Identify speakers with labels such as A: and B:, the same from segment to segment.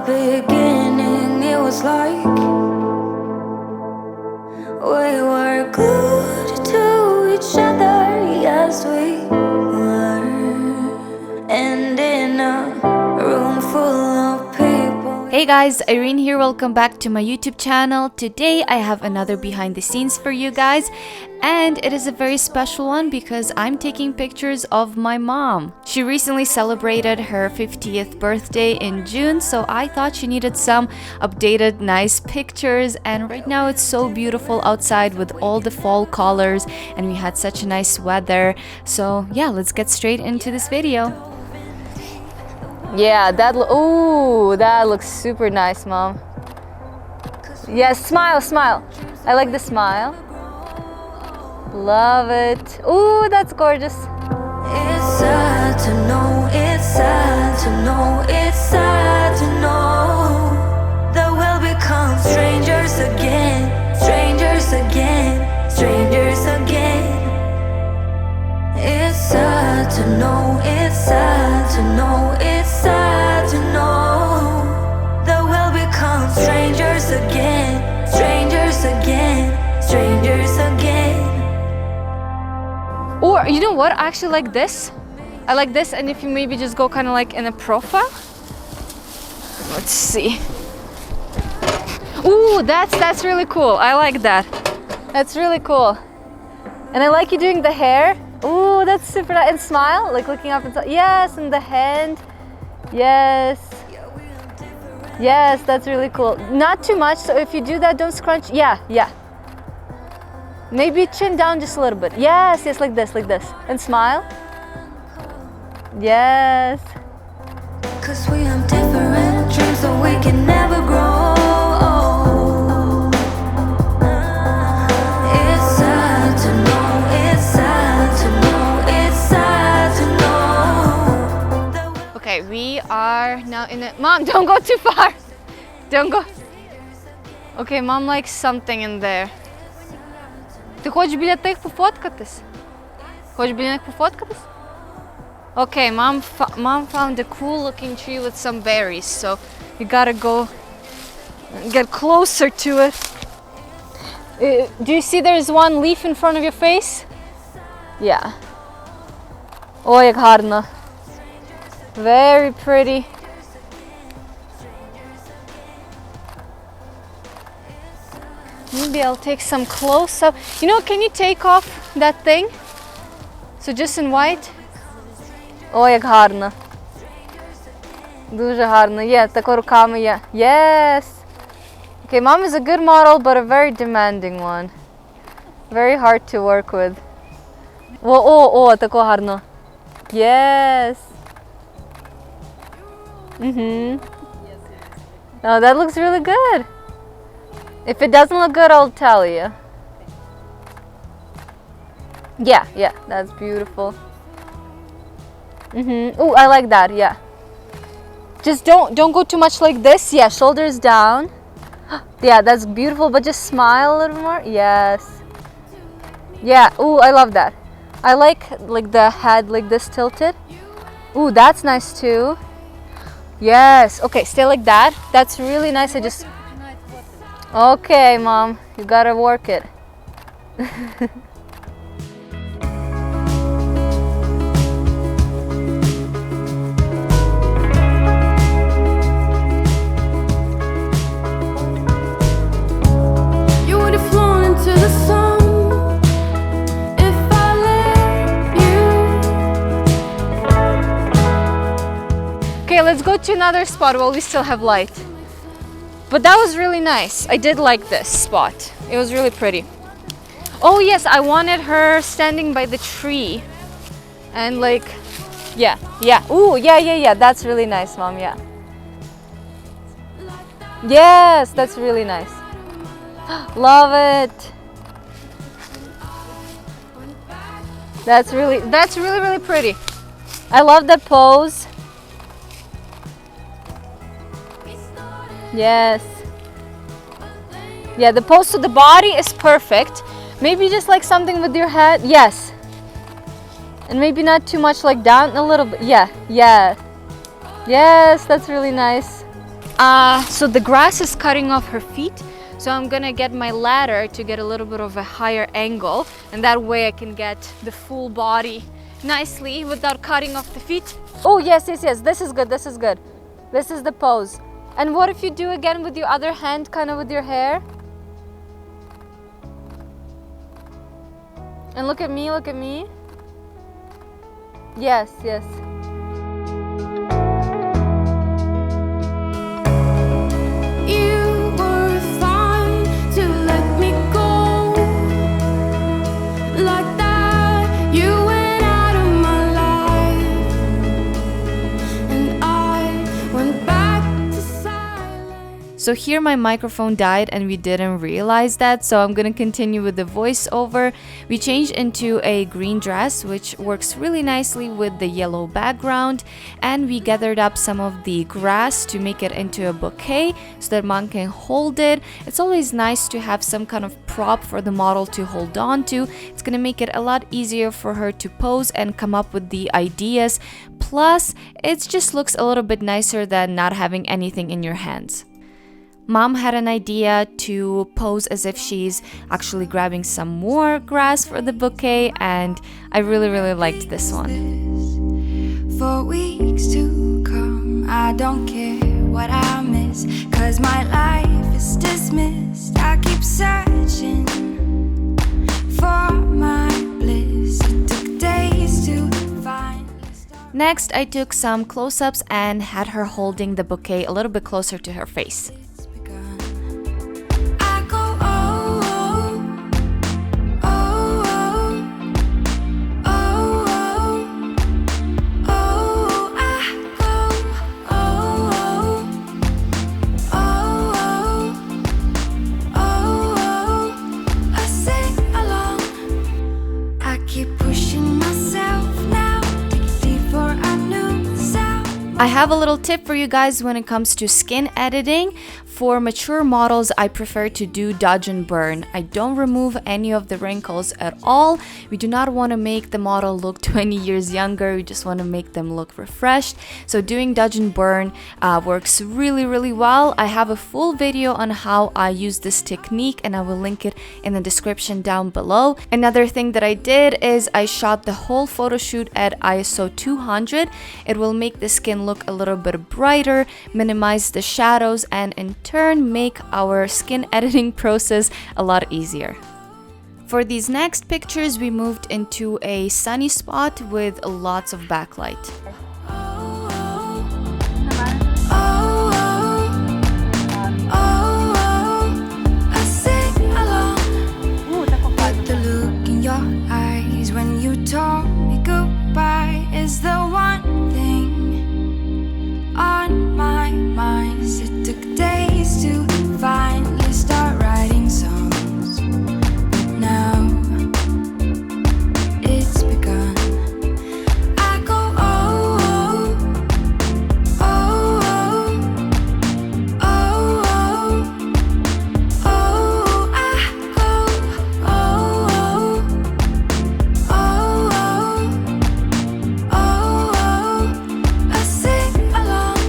A: beginning, it was like we were glued to each other, yes we were. And in a room full of people.
B: Hey guys, Irene here, welcome back to my YouTube channel. Today I have another behind the scenes for you guys, and it is a very special one because I'm taking pictures of my mom. She recently celebrated her 50th birthday in June, so I thought she needed some updated nice pictures, and right now it's so beautiful outside with all the fall colors and we had such nice weather. So yeah, let's get straight into this video. Yeah, that looks super nice, Mom. Yes, smile, smile. I like the smile. Love it. Ooh, that's gorgeous.
A: It's sad to know, it's sad to know, it's sad to know that we'll become strangers again, strangers again, strangers again. It's sad to know, it's sad to know, it's sad to know that we'll become strangers again, strangers again, strangers again.
B: Or you know what? I actually like this. I like this, and if you maybe just go kind of like in a profile. Let's see. Ooh, that's really cool. I like that. That's really cool. And I like you doing the hair. Ooh, that's super nice. And smile, like looking up and yes, and the hand. Yes. Yes, that's really cool. Not too much, so if you do that, don't scrunch. Yeah. Maybe chin down just a little bit. Yes, like this. And smile. Yes.
A: 'Cause we have different dreams so we can never grow. It's sad to know, it's sad to know, it's sad to know.
B: Okay, we are now in it. Mom, don't go too far. Don't go. Okay, Mom likes something in there. Ти хочеш біля тих пофоткатись? Хочеш біля них пофоткатись? Okay, mom found a cool looking tree with some berries, so you gotta go get closer to it. Do you see there's one leaf in front of your face? Yeah. Oh, як гарно. Very pretty. Maybe I'll take some close up. You know, can you take off that thing? So just in white. О, як гарно. Дуже гарно. Yeah, тако руками, yeah. Yes. Okay, Mom is a good model, but a very demanding one. Very hard to work with. О, тако гарно. Yes. Oh, that looks really good. If it doesn't look good, I'll tell you. Yeah, that's beautiful. Oh, I like that. Yeah. Just don't go too much like this. Yeah, shoulders down. Yeah, that's beautiful. But just smile a little more. Yes. Yeah. Oh, I love that. I like the head like this tilted. Oh, that's nice too. Yes. Okay, stay like that. That's really nice. Okay, Mom, you gotta work it.
A: You would have flown into the sun if I let you.
B: Okay, let's go to another spot while we still have light. But that was really nice. I did like this spot. It was really pretty. Oh yes, I wanted her standing by the tree. And like, yeah. Ooh, yeah. That's really nice, Mom, yeah. Yes, that's really nice. Love it. That's really pretty. I love that pose. Yes. Yeah, the pose to the body is perfect. Maybe just like something with your head. Yes. And maybe not too much like down, a little bit. Yeah. Yes, that's really nice. So the grass is cutting off her feet. So I'm gonna get my ladder to get a little bit of a higher angle, and that way I can get the full body nicely without cutting off the feet. Oh yes, yes, yes, this is good, this is good. This is the pose. And what if you do again with your other hand, kind of with your hair? And look at me, look at me. Yes, yes. So here my microphone died and we didn't realize that, so I'm gonna continue with the voiceover. We changed into a green dress, which works really nicely with the yellow background, and we gathered up some of the grass to make it into a bouquet so that mom can hold it. It's always nice to have some kind of prop for the model to hold on to. It's gonna make it a lot easier for her to pose and come up with the ideas. Plus, it just looks a little bit nicer than not having anything in your hands. Mom had an idea to pose as if she's actually grabbing some more grass for the bouquet, and I really liked this one.
A: For weeks to come, I don't care what I miss, 'cause my life is dismissed. I keep searching for my bliss. It took days to find.
B: Next, I took some close-ups and had her holding the bouquet a little bit closer to her face. I have a little tip for you guys when it comes to skin editing. For mature models, I prefer to do dodge and burn. I don't remove any of the wrinkles at all. We do not want to make the model look 20 years younger. We just want to make them look refreshed. So doing dodge and burn works really well. I have a full video on how I use this technique, and I will link it in the description down below. Another thing that I did is I shot the whole photo shoot at ISO 200. It will make the skin look a little bit brighter, minimize the shadows, and in turn make our skin editing process a lot easier. For these next pictures, we moved into a sunny spot with lots of backlight.
A: The look in your eyes when you told me goodbye is the one thing on my mind. It took days to finally start writing songs, but now it's begun. I go oh, oh, oh, oh, oh, oh, oh, I go oh, oh, oh, oh, oh, I sing along.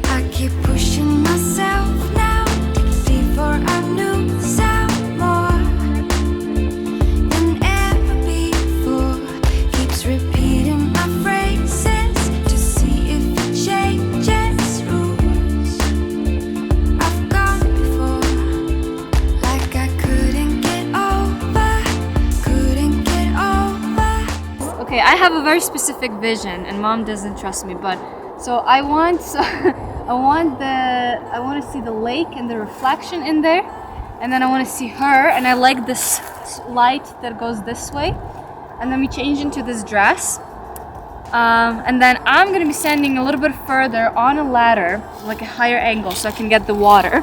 A: I keep pushing myself now, dig deeper, a new sound more than ever before. Keeps repeating my phrases to see if it changes rules. I've gone before, like I couldn't get over, couldn't get over.
B: Okay, I have a very specific vision, and mom doesn't trust me, but so I want I want to see the lake and the reflection in there, and then I want to see her, and I like this light that goes this way, and then we change into this dress, and then I'm gonna be standing a little bit further on a ladder, like a higher angle, so I can get the water.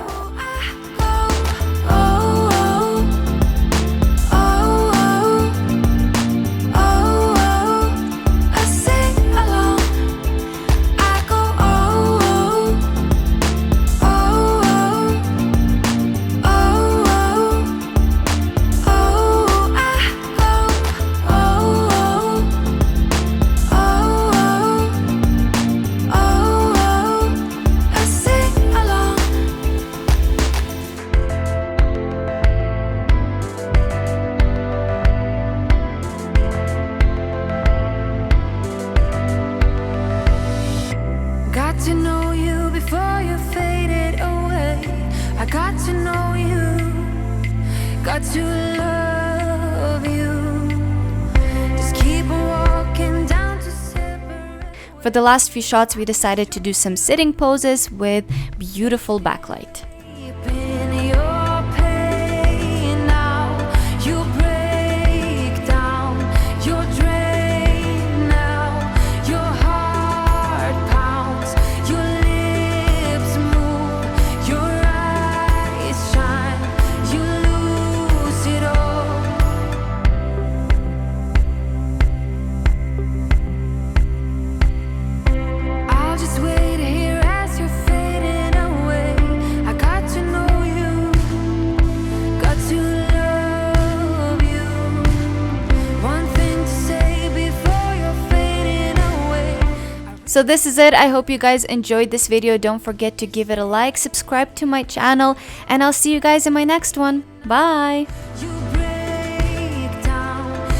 A: got to know you, got to love you. Just keep walking down to separate.
B: For the last few shots, we decided to do some sitting poses with beautiful backlight.
A: In your pain now, you break down, you're drained now, your heart pounds, your lips move, your eyes shine, you lose it all. I'll just wait here as you're fading away. I got to know you, got to love you. One thing to say before you're fading away.
B: So this is it. I hope you guys enjoyed this video. Don't forget to give it a like, subscribe to my channel, and I'll see you guys in my next one. Bye!
A: You